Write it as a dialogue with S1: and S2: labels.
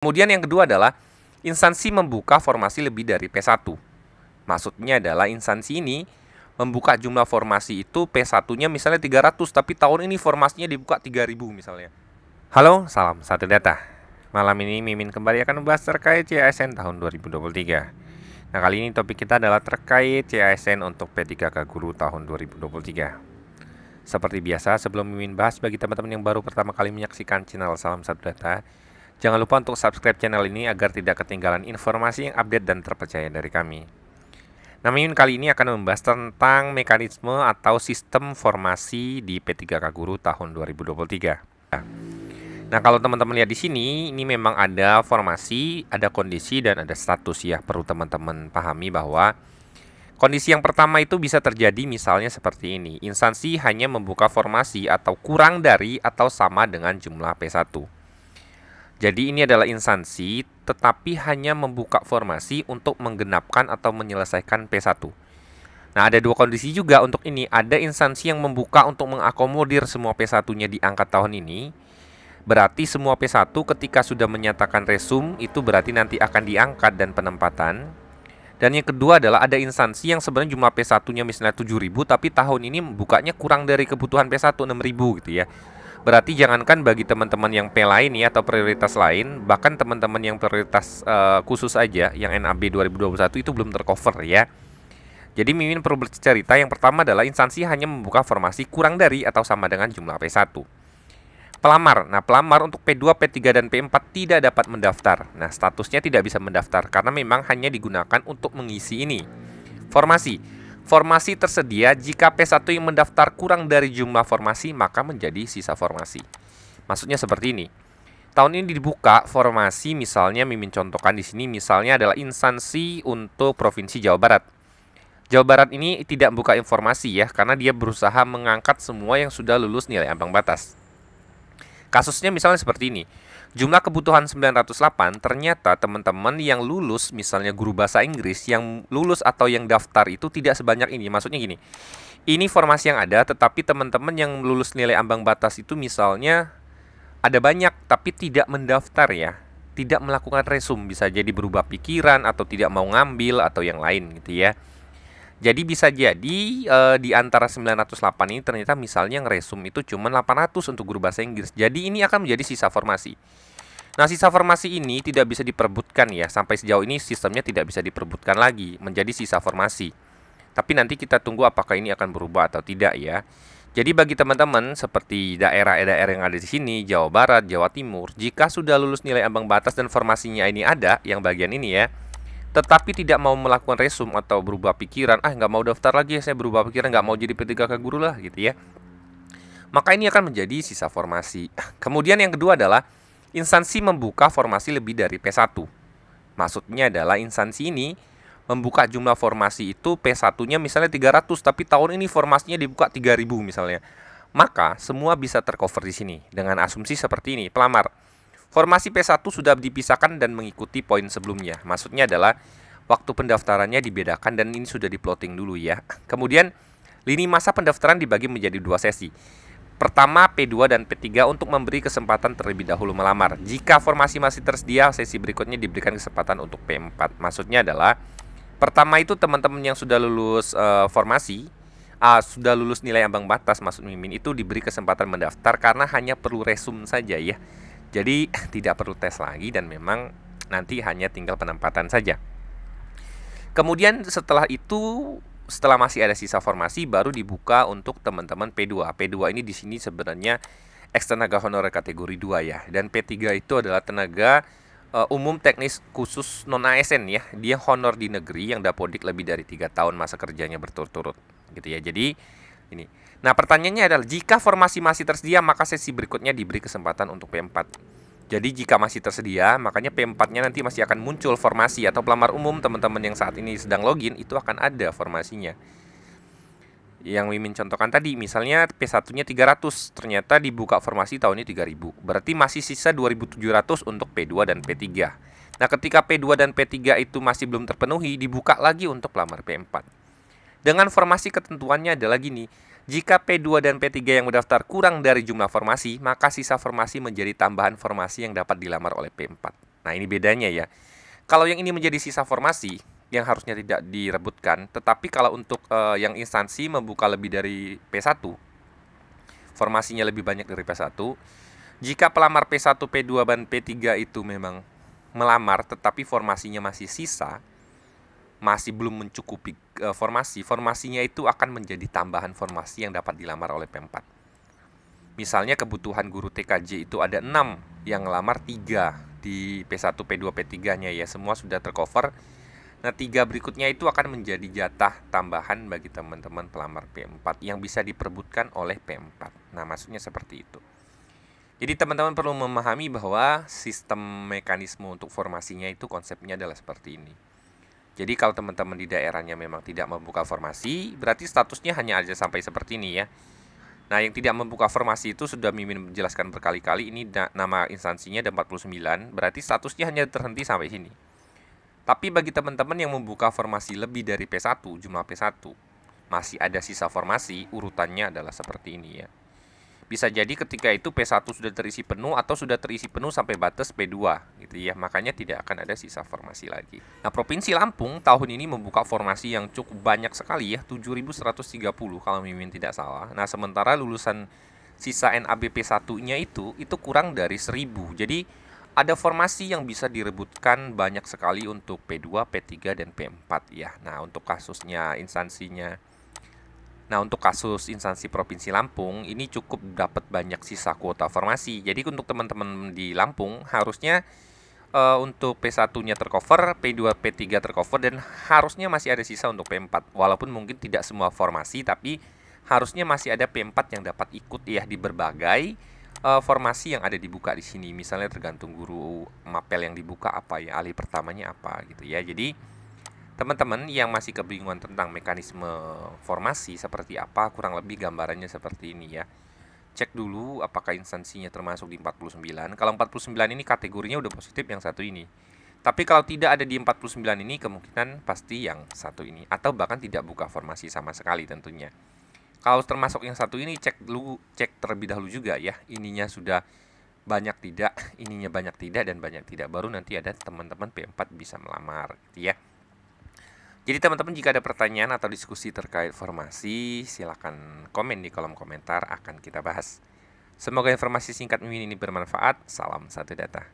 S1: Kemudian yang kedua adalah instansi membuka formasi lebih dari P1. Maksudnya adalah instansi ini membuka jumlah formasi itu P1-nya misalnya 300, tapi tahun ini formasinya dibuka 3000 misalnya. Halo, salam satu data. Malam ini Mimin kembali akan membahas terkait CASN tahun 2023. Nah, kali ini topik kita adalah terkait CASN untuk P3K Guru tahun 2023. Seperti biasa, sebelum Mimin bahas, bagi teman-teman yang baru pertama kali menyaksikan channel Salam Satu Data, jangan lupa untuk subscribe channel ini agar tidak ketinggalan informasi yang update dan terpercaya dari kami. Nah, Mimin kali ini akan membahas tentang mekanisme atau sistem formasi di P3K Guru tahun 2023. Nah, kalau teman-teman lihat di sini, ini memang ada formasi, ada kondisi, dan ada status ya. Perlu teman-teman pahami bahwa kondisi yang pertama itu bisa terjadi misalnya seperti ini. Instansi hanya membuka formasi atau kurang dari atau sama dengan jumlah P1. Jadi ini adalah instansi tetapi hanya membuka formasi untuk menggenapkan atau menyelesaikan P1. Nah, ada dua kondisi juga untuk ini. Ada instansi yang membuka untuk mengakomodir semua P1-nya di angka tahun ini. Berarti semua P1 ketika sudah menyatakan resum itu berarti nanti akan diangkat dan penempatan. Dan yang kedua adalah ada instansi yang sebenarnya jumlah P1-nya misalnya 7.000 tapi tahun ini bukanya kurang dari kebutuhan P1 6.000 gitu ya. Berarti jangankan bagi teman-teman yang P lain ya atau prioritas lain, bahkan teman-teman yang prioritas khusus aja yang NAB 2021 itu belum tercover ya. Jadi Mimin perlu bercerita, yang pertama adalah instansi hanya membuka formasi kurang dari atau sama dengan jumlah P1. Pelamar. Nah, pelamar untuk P2, P3, dan P4 tidak dapat mendaftar. Nah, statusnya tidak bisa mendaftar karena memang hanya digunakan untuk mengisi ini. Formasi. Formasi tersedia jika P1 yang mendaftar kurang dari jumlah formasi, maka menjadi sisa formasi. Maksudnya seperti ini. Tahun ini dibuka formasi, misalnya Mimin contohkan di sini, misalnya adalah instansi untuk Provinsi Jawa Barat. Jawa Barat ini tidak buka informasi ya, karena dia berusaha mengangkat semua yang sudah lulus nilai ambang batas. Kasusnya misalnya seperti ini. Jumlah kebutuhan 908, ternyata teman-teman yang lulus, misalnya guru bahasa Inggris, yang lulus atau yang daftar itu tidak sebanyak ini. Maksudnya gini, ini formasi yang ada, tetapi teman-teman yang lulus nilai ambang batas itu misalnya ada banyak, tapi tidak mendaftar ya. Tidak melakukan resum, bisa jadi berubah pikiran, atau tidak mau ngambil, atau yang lain gitu ya. Jadi bisa jadi di antara 908 ini ternyata misalnya yang resum itu cuma 800 untuk guru bahasa Inggris. Jadi ini akan menjadi sisa formasi. Nah, sisa formasi ini tidak bisa diperebutkan ya. Sampai sejauh ini sistemnya tidak bisa diperebutkan lagi menjadi sisa formasi. Tapi nanti kita tunggu apakah ini akan berubah atau tidak ya. Jadi bagi teman-teman seperti daerah-daerah yang ada di sini, Jawa Barat, Jawa Timur, jika sudah lulus nilai ambang batas dan formasinya ini ada, yang bagian ini ya, tetapi tidak mau melakukan resum atau berubah pikiran, nggak mau daftar lagi ya, saya berubah pikiran, nggak mau jadi P3K Guru lah gitu ya, maka ini akan menjadi sisa formasi. Kemudian yang kedua adalah instansi membuka formasi lebih dari P1. Maksudnya adalah instansi ini membuka jumlah formasi itu P1-nya misalnya 300, tapi tahun ini formasinya dibuka 3000 misalnya. Maka semua bisa tercover di sini dengan asumsi seperti ini. Pelamar. Formasi P1 sudah dipisahkan dan mengikuti poin sebelumnya. Maksudnya adalah waktu pendaftarannya dibedakan dan ini sudah di-plotting dulu ya. Kemudian lini masa pendaftaran dibagi menjadi dua sesi. Pertama P2 dan P3 untuk memberi kesempatan terlebih dahulu melamar. Jika formasi masih tersedia, sesi berikutnya diberikan kesempatan untuk P4. Maksudnya adalah pertama itu teman-teman yang sudah lulus formasi, sudah lulus nilai ambang batas, maksud Mimin itu diberi kesempatan mendaftar karena hanya perlu resum saja ya. Jadi tidak perlu tes lagi dan memang nanti hanya tinggal penempatan saja. Kemudian setelah itu, setelah masih ada sisa formasi, baru dibuka untuk teman-teman P2. P2 ini di sini sebenarnya ex tenaga honorer kategori 2 ya. Dan P3 itu adalah tenaga umum teknis khusus non-ASN ya. Dia honor di negeri yang dapodik lebih dari 3 tahun masa kerjanya berturut-turut gitu ya. Jadi ini. Nah, pertanyaannya adalah jika formasi masih tersedia, maka sesi berikutnya diberi kesempatan untuk P4. Jadi jika masih tersedia, makanya P4-nya nanti masih akan muncul formasi atau pelamar umum. Teman-teman yang saat ini sedang login itu akan ada formasinya. Yang Mimin contohkan tadi, misalnya P1-nya 300, ternyata dibuka formasi tahun ini 3000. Berarti masih sisa 2700 untuk P2 dan P3. Nah, ketika P2 dan P3 itu masih belum terpenuhi, dibuka lagi untuk pelamar P4. Dengan formasi ketentuannya adalah gini. Jika P2 dan P3 yang mendaftar kurang dari jumlah formasi, maka sisa formasi menjadi tambahan formasi yang dapat dilamar oleh P4. Nah, ini bedanya ya. Kalau yang ini menjadi sisa formasi yang harusnya tidak direbutkan, tetapi kalau untuk yang instansi membuka lebih dari P1, formasinya lebih banyak dari P1, jika pelamar P1, P2, dan P3 itu memang melamar tetapi formasinya masih sisa, masih belum mencukupi formasinya itu akan menjadi tambahan formasi yang dapat dilamar oleh P4. Misalnya kebutuhan guru TKJ itu ada 6, yang ngelamar 3 di P1, P2, P3-nya ya, semua sudah tercover. Nah, 3 berikutnya itu akan menjadi jatah tambahan bagi teman-teman pelamar P4 yang bisa diperebutkan oleh P4. Nah, maksudnya seperti itu. Jadi teman-teman perlu memahami bahwa sistem mekanisme untuk formasinya itu konsepnya adalah seperti ini. Jadi kalau teman-teman di daerahnya memang tidak membuka formasi, berarti statusnya hanya aja sampai seperti ini ya. Nah, yang tidak membuka formasi itu sudah Mimin menjelaskan berkali-kali, ini nama instansinya ada 49, berarti statusnya hanya terhenti sampai sini. Tapi bagi teman-teman yang membuka formasi lebih dari P1, jumlah P1, masih ada sisa formasi, urutannya adalah seperti ini ya. Bisa jadi ketika itu P1 sudah terisi penuh atau sudah terisi penuh sampai batas P2 gitu ya. Makanya tidak akan ada sisa formasi lagi. Nah, Provinsi Lampung tahun ini membuka formasi yang cukup banyak sekali ya, 7.130 kalau Mimin tidak salah. Nah, sementara lulusan sisa NAB P1-nya itu kurang dari 1.000. Jadi ada formasi yang bisa direbutkan banyak sekali untuk P2, P3, dan P4 ya. Nah, untuk kasusnya instansinya, nah, untuk kasus instansi Provinsi Lampung, ini cukup dapat banyak sisa kuota formasi. Jadi untuk teman-teman di Lampung, harusnya untuk P1-nya tercover, P2, P3 tercover, dan harusnya masih ada sisa untuk P4. Walaupun mungkin tidak semua formasi, tapi harusnya masih ada P4 yang dapat ikut ya di berbagai formasi yang ada dibuka di sini. Misalnya tergantung guru mapel yang dibuka apa ya, alih pertamanya apa gitu ya. Jadi teman-teman yang masih kebingungan tentang mekanisme formasi seperti apa, kurang lebih gambarannya seperti ini ya. Cek dulu apakah instansinya termasuk di 49. Kalau 49 ini kategorinya udah positif yang satu ini. Tapi kalau tidak ada di 49 ini, kemungkinan pasti yang satu ini. Atau bahkan tidak buka formasi sama sekali tentunya. Kalau termasuk yang satu ini, cek terlebih dahulu juga ya. Ininya sudah banyak tidak, ininya banyak tidak, dan banyak tidak. Baru nanti ada teman-teman P4 bisa melamar gitu ya. Jadi teman-teman jika ada pertanyaan atau diskusi terkait formasi, silakan komen di kolom komentar, akan kita bahas. Semoga informasi singkat Mimin ini bermanfaat. Salam satu data.